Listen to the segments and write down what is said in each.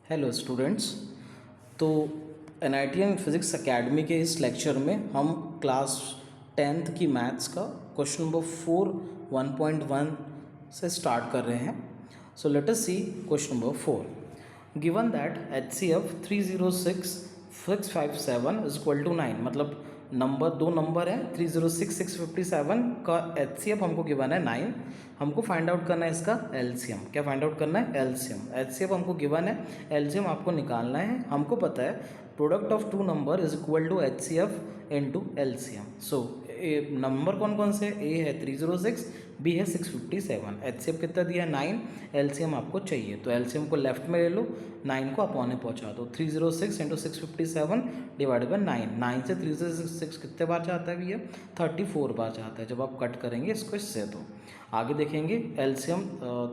Hello students. तो NIT physics academy के इस लेक्चर में हम क्लास 10th की मैथ्स का क्वेश्चन नंबर 4 1.1 से स्टार्ट कर रहे हैं। So let us see question number 4। Given that HCF 306657 is equal to 9, मतलब दो नंबर है 306657 का HCF हमको गिवन है 9। हमको फाइंड आउट करना है इसका LCM। क्या फाइंड आउट करना है? LCM। HCF हमको गिवन है, LCM आपको निकालना है। हमको पता है product of two number is equal to HCF into LCM। So number कौन कौन से? A है 306, B है 657। HCF कितना दिया है? 9। LCM आपको चाहिए तो LCM को लेफ्ट में ले लो, 9 को अपॉन में पहुँचा दो। 306 इंटू 657 डिवाइडेड बाई 9। 9 से 306 कितने बार जाता है भैया? 34 बार जाता है। जब आप कट करेंगे इसको इससे तो आगे देखेंगे LCM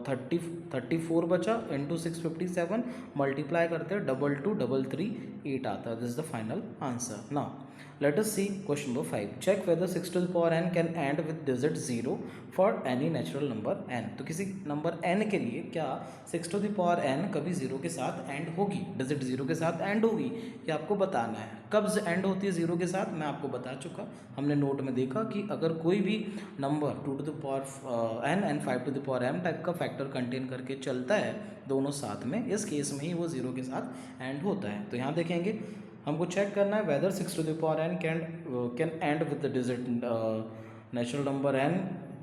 34 बचा इंटू 657 मल्टीप्लाई करते हैं 2233 आता है। This is the final answer. Now let us see question number 5. Check whether 6 to the power n can end with digit 0 for any natural number n. तो किसी नंबर n के लिए क्या 6 to the power n कभी 0 के साथ and होगी, digit 0 के साथ एंड होगी, ये आपको बताना है। कब एंड होती है 0 के साथ मैं आपको बता चुका, हमने नोट में देखा कि अगर कोई भी number 2 to the power n and 5 to the power m type का फैक्टर कंटेन करके चलता है दोनों साथ में, इस केस में ही वो 0 के साथ एंड होता है। तो यहाँ देखेंगे हमको चेक करना है whether 6 to the power n can end with the digit natural number n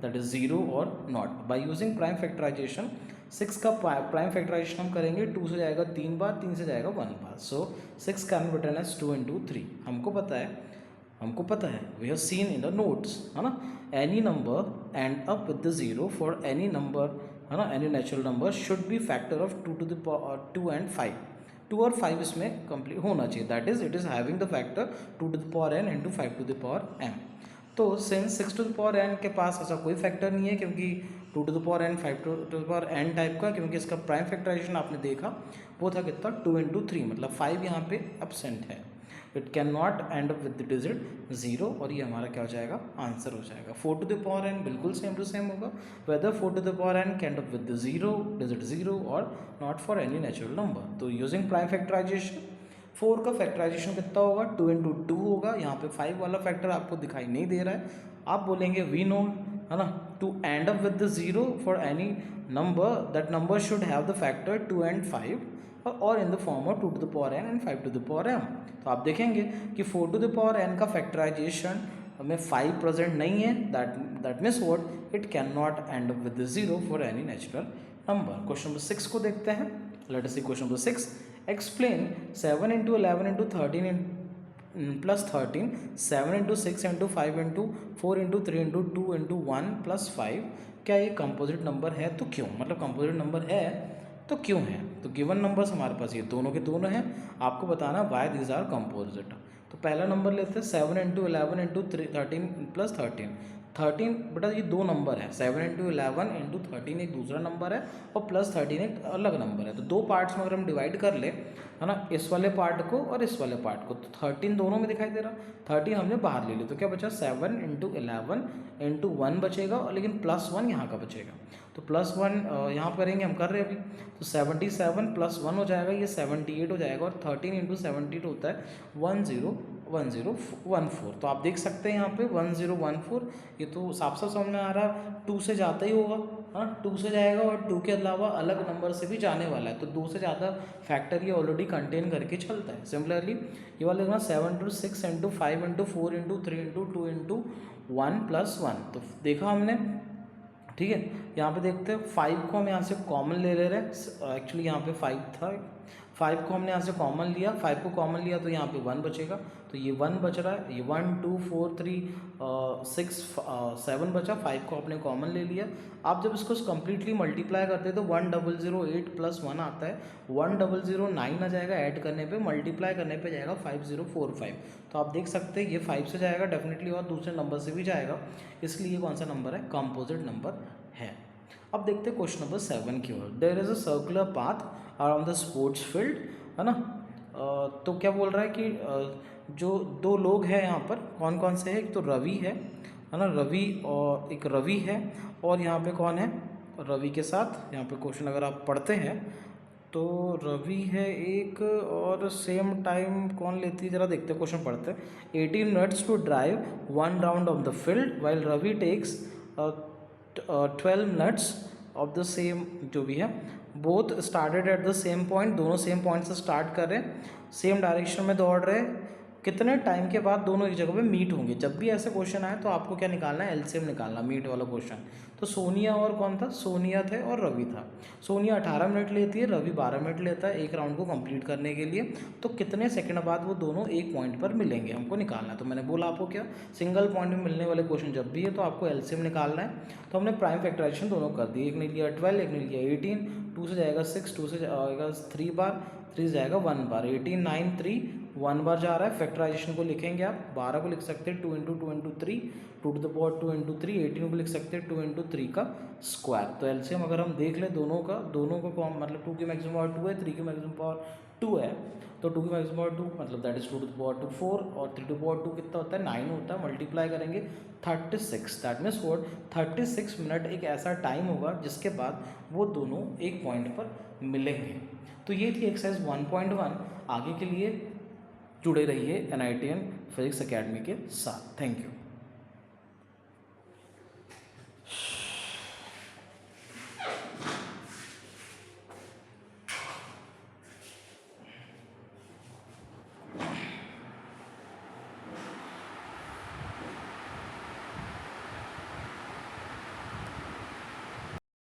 that is 0 और not. By using prime factorization 6 का प्राइम फैक्टराइजेशन हम करेंगे, 2 से जाएगा 3 बार, 3 से जाएगा 1 बार। So 6 can be written as 2 into 3। हमको पता है we have seen in the notes, है ना। Any number end up with the 0 for any number, है ना, any natural number should be factor of 2 to the power 2 and 5। 2 और 5 इसमें complete होना चाहिए, that is it is having the factor 2 to the power n into 5 to the power m। तो since 6 to the power n के पास ऐसा कोई factor नहीं है, क्योंकि 2 to the power n 5 to the power n type का, क्योंकि इसका प्राइम फैक्टराइजेशन आपने देखा वो था कितना 2 इंटू 3, मतलब 5 यहाँ पे एब्सेंट है। It can not and up with the digit 0 और ये हमारा क्या हो जाएगा? आंसर हो जाएगा। 4 to the power n बिल्कुल सेम टू सेम होगा, whether 4 to the power n can up with the 0 digit 0 और not for any natural number. तो यूजिंग प्राइम फैक्टराइजेशन 4 का फैक्टराइजेशन कितना होगा? 2 इंटू 2 होगा। यहाँ पे 5 वाला फैक्टर आपको दिखाई नहीं दे रहा है, आप बोलेंगे वी नो, है ना, to end up with the 0 for any number that number should have the factor 2 and 5 और in the form of 2 to the power n and 5 to the power m। तो आप देखेंगे कि 4 to the power n का factorisation में 5 present नहीं है, that means what? It can not and up with the 0 for any natural number. Question number 6 को देखते हैं। Late us see question number 6। Explain 7 into 11 into 13 plus 13, 7 into 6 into 5 into 4 into 3 into 2 into 1 plus 5 क्या ये composite number है? तो क्यों? मतलब composite number है तो क्यों है? तो गिवन नंबर्स हमारे पास ये दोनों के दोनों हैं, आपको बताना वाई दीज आर कंपोजिट। तो पहला नंबर लेते हैं 7 into 11 into 13 plus 13। 13 बेटा ये दो नंबर है, 7 into 11 into 13 एक दूसरा नंबर है और प्लस 13 एक अलग नंबर है। तो दो पार्ट्स में अगर हम डिवाइड कर ले, है ना, इस वाले पार्ट को और इस वाले पार्ट को, तो 13 दोनों में दिखाई दे रहा, 13 हमने बाहर ले ली तो क्या बचा? 7 into 11 into 1 बचेगा, और लेकिन +1 यहाँ का बचेगा। तो +1 यहाँ करेंगे, हम कर रहे हैं अभी, तो 77 + 1 हो जाएगा, ये 78 हो जाएगा, और 13 into 78 होता है 1014। तो आप देख सकते हैं यहाँ पे 1014, ये तो साफ साफ समझ में आ रहा है 2 से जाता ही होगा, हाँ 2 से जाएगा, और 2 के अलावा अलग नंबर से भी जाने वाला है, तो 2 से ज़्यादा फैक्टर ये ऑलरेडी कंटेन करके चलता है। सिमिलरली ये वाला देखना 7 into 6 into 5 into 4 into 3 into 2 into 1 plus 1, तो देखा हमने, ठीक है। यहाँ पे देखते हैं 5 को हम यहाँ से कॉमन ले रहे हैं, एक्चुअली यहाँ पे 5 था, 5 को हमने यहाँ से कॉमन लिया, 5 को कॉमन लिया तो यहाँ पे 1 बचेगा, तो ये 1 बच रहा है, ये 1 2 4 3 6 7 बचा, 5 को आपने कॉमन ले लिया। आप जब इसको कंप्लीटली मल्टीप्लाई करते हैं तो 1008 + 1 आता है, 1009 आ जाएगा, ऐड करने पे मल्टीप्लाई करने पे जाएगा 5045। तो आप देख सकते हैं ये 5 से जाएगा डेफिनेटली, और दूसरे नंबर से भी जाएगा, इसलिए कौन सा नंबर है? कंपोजिट नंबर है। अब देखते हैं क्वेश्चन नंबर 7 की ओर। There is a circular path around the sports field, है ना। तो क्या बोल रहा है कि जो दो लोग हैं यहाँ पर, कौन कौन से हैं? एक तो रवि है ना, रवि, और एक रवि है, और यहाँ पे कौन है? रवि के साथ यहाँ पे क्वेश्चन अगर आप पढ़ते हैं तो रवि है एक, और सेम टाइम कौन लेती है, जरा देखते हैं, क्वेश्चन पढ़ते हैं। 18 minutes to drive 1 round of the field while Ravi takes 12 minutes of the same, जो भी है, both started at the same point, दोनों सेम पॉइंट से स्टार्ट कर रहे हैं, सेम डायरेक्शन में दौड़ रहे हैं, कितने टाइम के बाद दोनों एक जगह पे मीट होंगे। जब भी ऐसे क्वेश्चन आए तो आपको क्या निकालना है, एलसीएम निकालना, मीट वाला क्वेश्चन। तो सोनिया और कौन था, सोनिया थे और रवि था। सोनिया 18 मिनट लेती है, रवि 12 मिनट लेता है एक राउंड को कंप्लीट करने के लिए। तो कितने सेकंड बाद वो दोनों एक पॉइंट पर मिलेंगे, हमको निकालना है। तो मैंने बोला आपको क्या, सिंगल पॉइंट में मिलने वाले क्वेश्चन जब भी है तो आपको एलसीएम निकालना है। तो हमने प्राइम फैक्टराइजेशन दोनों कर दी, एक ने लिया 12, एक ने लिया 18, 2 से जाएगा 6, 2 से जाएगा 3 बार, 3 से जाएगा 1 बार, 18, 9, 3, 1 बार जा रहा है। फैक्टराइजेशन को लिखेंगे आप, 12 को लिख सकते हैं 2 into 2 into 3, 2 to the power 2 into 3, 18 को लिख सकते हैं 2 इंटू 3 का स्क्वायर। तो एलसीएम अगर हम देख लें दोनों का मतलब 2 की मैक्सिमम पावर 2 है, 3 की मैक्सिमम पावर 2 है, तो 2 की मैक्सिमम पावर 2 मतलब that is 2 to the power 2 4, और 3 टू द पावर 2 कितना होता है, 9 होता है। मल्टीप्लाई करेंगे 36, दैट मीन्स व्हाट, 36 मिनट एक ऐसा टाइम होगा जिसके बाद वो दोनों एक पॉइंट पर मिलेंगे। तो ये थी एक्सरसाइज 1.1। आगे के लिए जुड़े रहिए NITN फिजिक्स एकेडमी के साथ। Thank you.